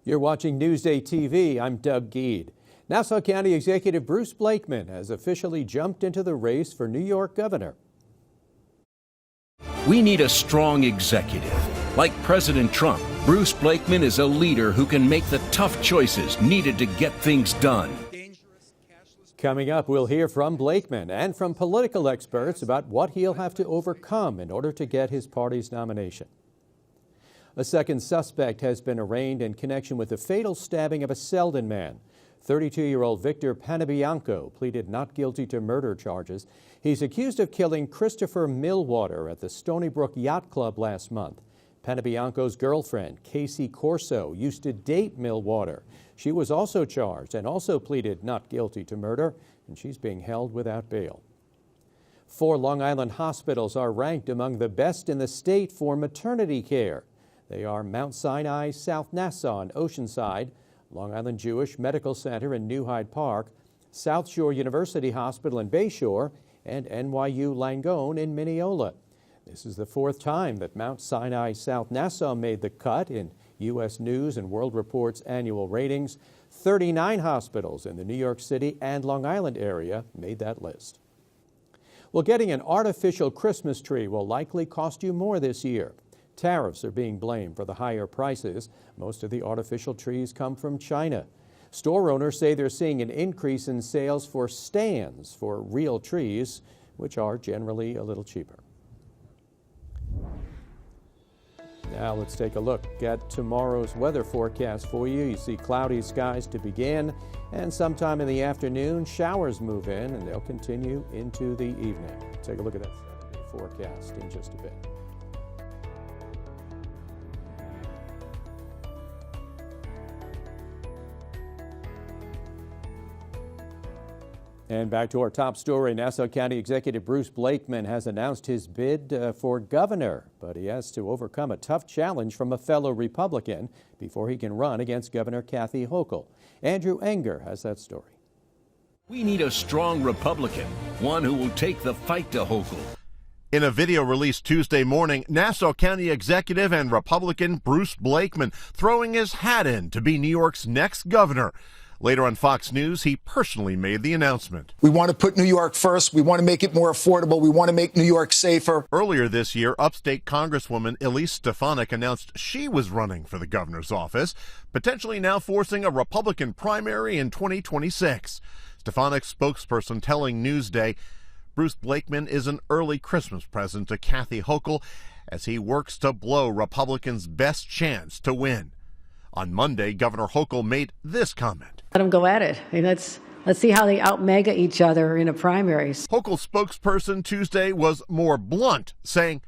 You're watching Newsday TV. I'm Doug Geed. Nassau County Executive Bruce Blakeman has officially jumped into the race for New York governor. We need a strong executive. Like President Trump, Bruce Blakeman is a leader who can make the tough choices needed to get things done. Coming up, we'll hear from Blakeman and from political experts about what he'll have to overcome in order to get his party's nomination. A second suspect has been arraigned in connection with the fatal stabbing of a Selden man. 32-year-old Victor Panabianco pleaded not guilty to murder charges. He's accused of killing Christopher Millwater at the Stony Brook Yacht Club last month. Panabianco's girlfriend, Casey Corso, used to date Millwater. She was also charged and also pleaded not guilty to murder, and she's being held without bail. 4 Long Island hospitals are ranked among the best in the state for maternity care. They are Mount Sinai, South Nassau and Oceanside, Long Island Jewish Medical Center in New Hyde Park, South Shore University Hospital in Bayshore, and NYU Langone in Mineola. This is the 4th time that Mount Sinai South Nassau made the cut in U.S. News and World Report's annual ratings. 39 hospitals in the New York City and Long Island area made that list. Well, getting an artificial Christmas tree will likely cost you more this year. Tariffs are being blamed for the higher prices. Most of the artificial trees come from China. Store owners say they're seeing an increase in sales for stands for real trees, which are generally a little cheaper. Now let's take a look at tomorrow's weather forecast for you. You see cloudy skies to begin, and sometime in the afternoon, showers move in, and they'll continue into the evening. Take a look at that 7-day forecast in just a bit. And back to our top story. Nassau County Executive Bruce Blakeman has announced his bid for governor, but he has to overcome a tough challenge from a fellow Republican before he can run against Governor Kathy Hochul. Andrew Enger has that story. We need a strong Republican, one who will take the fight to Hochul. In a video released Tuesday morning, Nassau County Executive and Republican Bruce Blakeman throwing his hat in to be New York's next governor. Later on Fox News, he personally made the announcement. We want to put New York first. We want to make it more affordable. We want to make New York safer. Earlier this year, upstate Congresswoman Elise Stefanik announced she was running for the governor's office, potentially now forcing a Republican primary in 2026. Stefanik's spokesperson telling Newsday Bruce Blakeman is an early Christmas present to Kathy Hochul as he works to blow Republicans' best chance to win. On Monday, Governor Hochul made this comment. Let them go at it. I mean, let's see how they out-mega each other in a primaries. Hochul's spokesperson Tuesday was more blunt, saying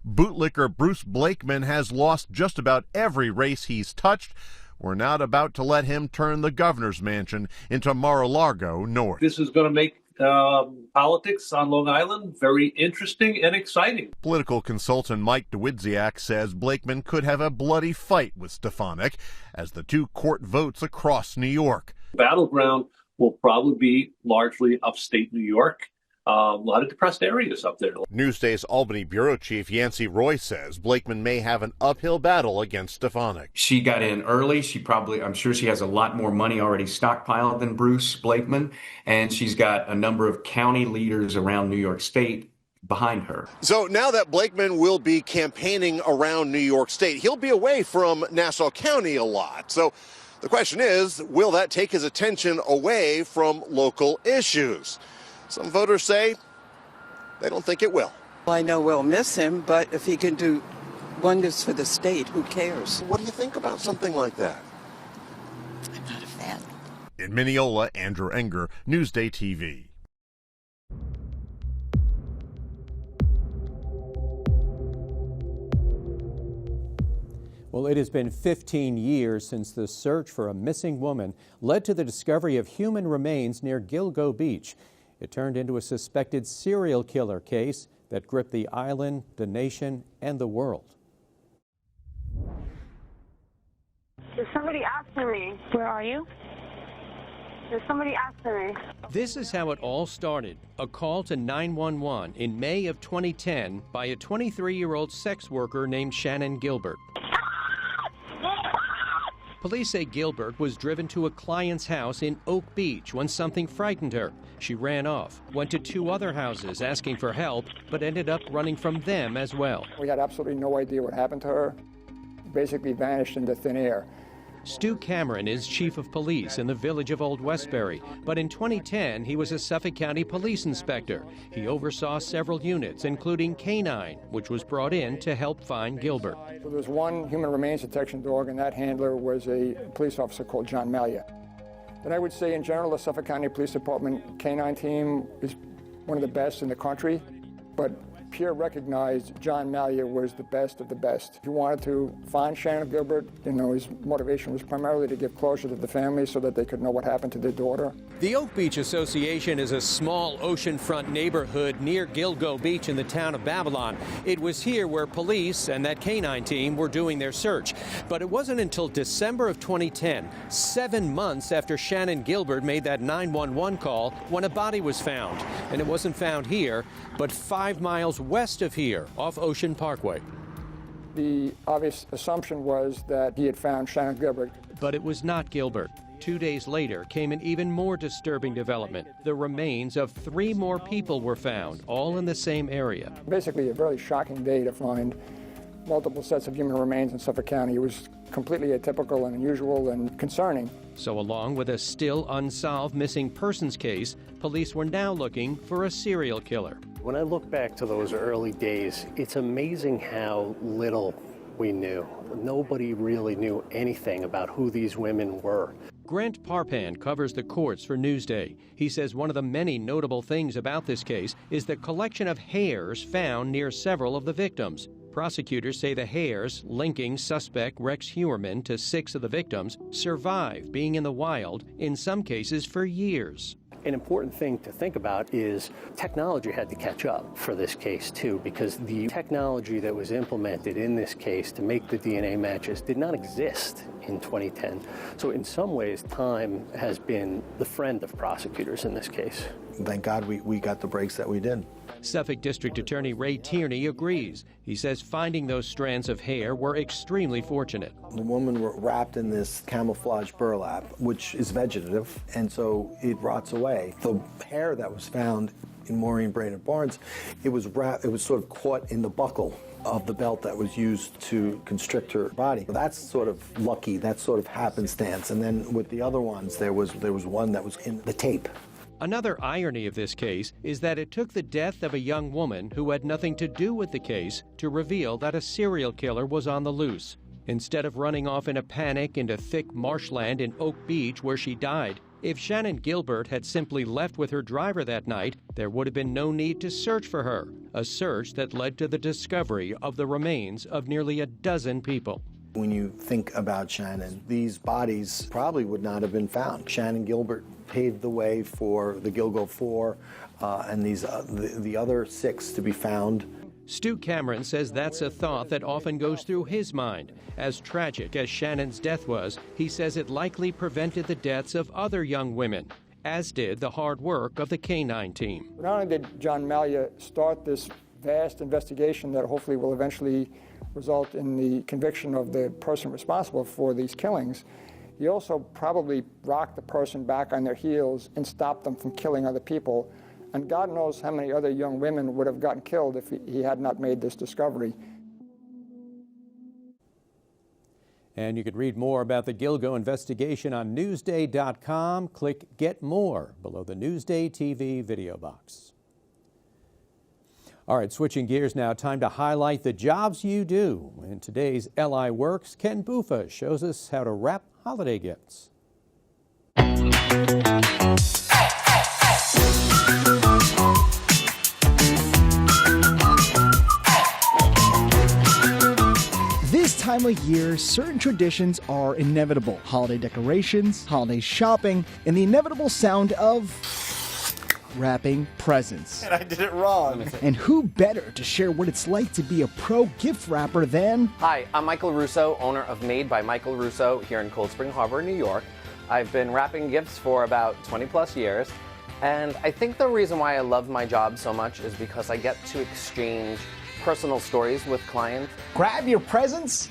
bootlicker Bruce Blakeman has lost just about every race he's touched. We're not about to let him turn the governor's mansion into Mar-a-Lago North. This is going to make politics on Long Island very interesting and exciting. Political consultant Mike DeWidziak says Blakeman could have a bloody fight with Stefanik as the two court votes across New York. Battleground will probably be largely upstate New York. A lot of depressed areas up there. Newsday's Albany bureau chief Yancey Roy says Blakeman may have an uphill battle against Stefanik. She got in early. I'm sure she has a lot more money already stockpiled than Bruce Blakeman, and she's got a number of county leaders around New York State behind her. So now that Blakeman will be campaigning around New York State, he'll be away from Nassau County a lot. So the question is, will that take his attention away from local issues? Some voters say they don't think it will. Well, I know we'll miss him, but if he can do wonders for the state, who cares? What do you think about something like that? I'm not a fan. In Mineola, Andrew Enger, Newsday TV. Well, it has been 15 years since the search for a missing woman led to the discovery of human remains near Gilgo Beach. It turned into a suspected serial killer case that gripped the island, the nation, and the world. There's somebody after me. Where are you? There's somebody after me. This is how it all started. A call to 911 in May of 2010 by a 23-year-old sex worker named Shannon Gilbert. Police say Gilbert was driven to a client's house in Oak Beach when something frightened her. She ran off, went to 2 other houses asking for help, but ended up running from them as well. We had absolutely no idea what happened to her. Basically vanished into thin air. Stu Cameron is chief of police in the village of Old Westbury, but in 2010 he was a Suffolk County police inspector. He oversaw several units, including K-9, which was brought in to help find Gilbert. So there was one human remains detection dog, and that handler was a police officer called John Malia. And I would say in general the Suffolk County Police Department K-9 team is one of the best in the country, but Pierre recognized John Malia was the best of the best. He wanted to find Shannon Gilbert. His motivation was primarily to give closure to the family so that they could know what happened to their daughter. The Oak Beach Association is a small oceanfront neighborhood near Gilgo Beach in the town of Babylon. It was here where police and that K-9 team were doing their search. But it wasn't until December of 2010, 7 months after Shannon Gilbert made that 911 call, when a body was found. And it wasn't found here, but 5 miles west of here, off Ocean Parkway. The obvious assumption was that he had found Shannon Gilbert. But it was not Gilbert. 2 days later came an even more disturbing development. The remains of 3 more people were found, all in the same area. Basically a very shocking day to find multiple sets of human remains in Suffolk County. It was completely atypical and unusual and concerning. So along with a still unsolved missing persons case, police were now looking for a serial killer. When I look back to those early days, it's amazing how little we knew. Nobody really knew anything about who these women were. Grant Parpan covers the courts for Newsday. He says one of the many notable things about this case is the collection of hairs found near several of the victims. Prosecutors say the hairs linking suspect Rex Hewerman to 6 of the victims survived being in the wild, in some cases for years. An important thing to think about is technology had to catch up for this case too, because the technology that was implemented in this case to make the DNA matches did not exist in 2010. So in some ways, time has been the friend of prosecutors in this case. Thank God we got the breaks that we did. Suffolk District Attorney Ray Tierney agrees. He says finding those strands of hair were extremely fortunate. The women were wrapped in this camouflage burlap, which is vegetative, and so it rots away. The hair that was found in Maureen Brainerd Barnes, it was sort of caught in the buckle of the belt that was used to constrict her body. That's sort of lucky, that's sort of happenstance. And then with the other ones, there was one that was in the tape. Another irony of this case is that it took the death of a young woman who had nothing to do with the case to reveal that a serial killer was on the loose. Instead of running off in a panic into thick marshland in Oak Beach where she died, if Shannon Gilbert had simply left with her driver that night, there would have been no need to search for her, a search that led to the discovery of the remains of nearly a dozen people. When you think about Shannon, these bodies probably would not have been found. Shannon Gilbert paved the way for the Gilgo 4 and the other 6 to be found. Stu Cameron says that's a thought that often goes through his mind. As tragic as Shannon's death was, he says it likely prevented the deaths of other young women, as did the hard work of the K-9 team. Not only did John Malia start this vast investigation that hopefully will eventually result in the conviction of the person responsible for these killings, he also probably rocked the person back on their heels and stopped them from killing other people. And God knows how many other young women would have gotten killed if he had not made this discovery. And you could read more about the Gilgo investigation on Newsday.com. Click Get More below the Newsday TV video box. All right, switching gears now, time to highlight the jobs you do. In today's LI Works, Ken Bufa shows us how to wrap holiday gifts. This time of year, certain traditions are inevitable. Holiday decorations, holiday shopping, and the inevitable sound of wrapping presents. And I did it wrong. And who better to share what it's like to be a pro gift wrapper than... Hi, I'm Michael Russo, owner of Made by Michael Russo here in Cold Spring Harbor, New York. I've been wrapping gifts for about 20 plus years. And I think the reason why I love my job so much is because I get to exchange personal stories with clients. Grab your presents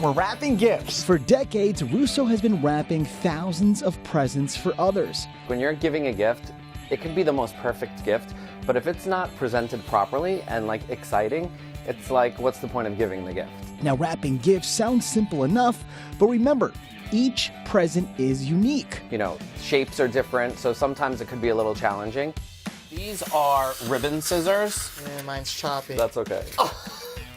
We're wrapping gifts. For decades, Russo has been wrapping thousands of presents for others. When you're giving a gift, it could be the most perfect gift, but if it's not presented properly and like exciting, it's like, what's the point of giving the gift? Now, wrapping gifts sounds simple enough, but remember, each present is unique. You know, shapes are different, so sometimes it could be a little challenging. These are ribbon scissors. Yeah, mine's choppy. That's okay. Oh,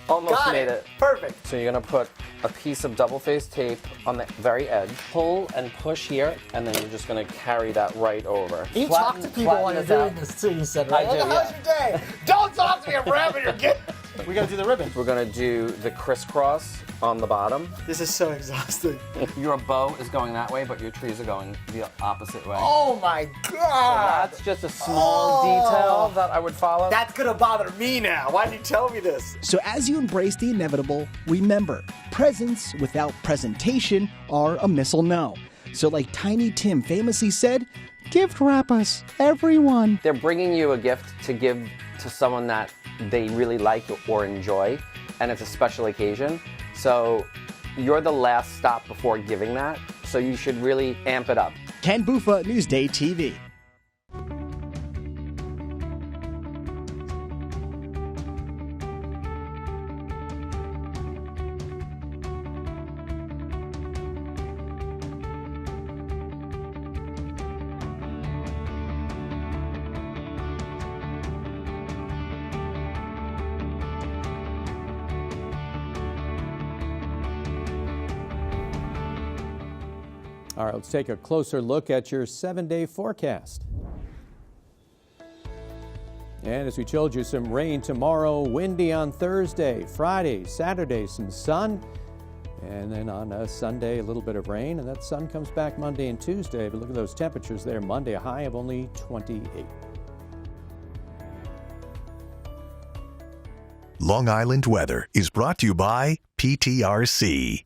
almost got made it. Perfect. So you're gonna put a piece of double-faced tape on the very edge, pull and push here, and then you're just gonna carry that right over. You talk to people while you're doing this too, you said, right? I do, How's your day? Don't talk to me, I'm wrapping your gift. We gotta do the ribbon. We're gonna do the crisscross on the bottom. This is so exhausting. Your bow is going that way, but your trees are going the opposite way. Oh my God! So that's just a small detail that I would follow. That's gonna bother me now. Why did you tell me this? So as you embrace the inevitable, remember, presents without presentation are a missile no. So like Tiny Tim famously said, gift wrap us, everyone. They're bringing you a gift to give to someone that they really like or enjoy, and it's a special occasion. So you're the last stop before giving that, so you should really amp it up. Ken Buffa, Newsday TV. All right, let's take a closer look at your 7-day forecast. And as we told you, some rain tomorrow, windy on Thursday, Friday, Saturday, some sun. And then on Sunday, a little bit of rain, and that sun comes back Monday and Tuesday. But look at those temperatures there. Monday, a high of only 28. Long Island weather is brought to you by PTRC.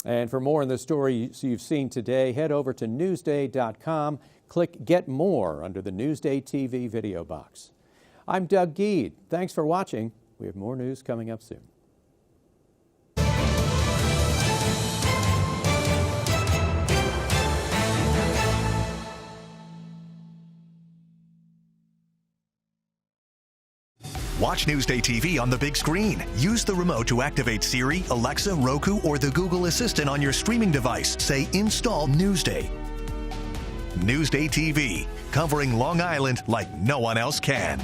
And for more on the story you've seen today, head over to Newsday.com. Click Get More under the Newsday TV video box. I'm Doug Geed. Thanks for watching. We have more news coming up soon. Watch Newsday TV on the big screen. Use the remote to activate Siri, Alexa, Roku, or the Google Assistant on your streaming device. Say, install Newsday. Newsday TV, covering Long Island like no one else can.